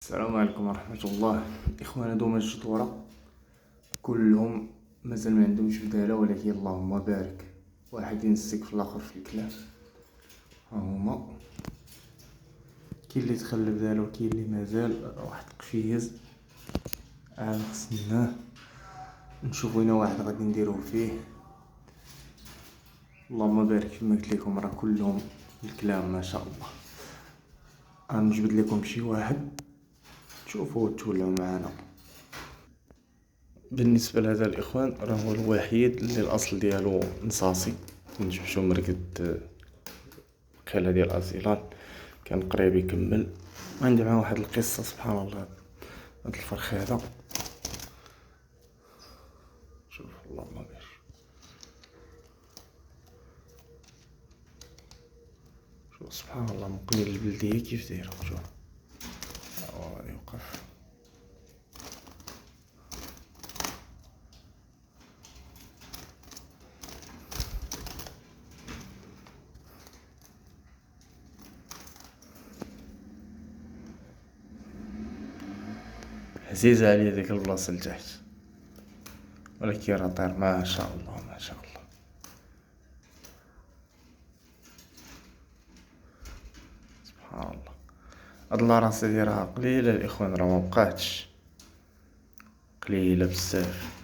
السلام عليكم ورحمة الله. إخوان، هادو هما الجدورة كلهم مازال ما عندهمش بدالة، ولكن اللهم بارك، واحد ينسك في الاخر في الكلام. ها هما كاين اللي تخلى بدالة وكاين اللي مازال. واحد القفيز خصناه نشوفو هنا واحد غادي نديروه فيه. اللهم بارك، كما قلت لكم راه كلهم الكلام ما شاء الله. غنجبد لكم شي واحد تشوفوه وتولعوا معانا. بالنسبة لهذا الإخوان راه هو الوحيد اللي الأصل ديالو نصاصي، نجبشو مرقد قيلة ديال أزيلان، كان قريب يكمل. عندي معاه واحد القصة سبحان الله. هاد الفرخ هذا شوف اللهم بارك، شوف سبحان الله مقبل البلدية كيف دايرة. شوف غادي يوقف. عزيزة عليا ديك البلاصة لتحت، ولكن راه طير ما شاء الله ما شاء الله. سبحان الله. هاد لاراس هادي راه قليلة الإخوان، راه مبقاتش، قليلة بزاف.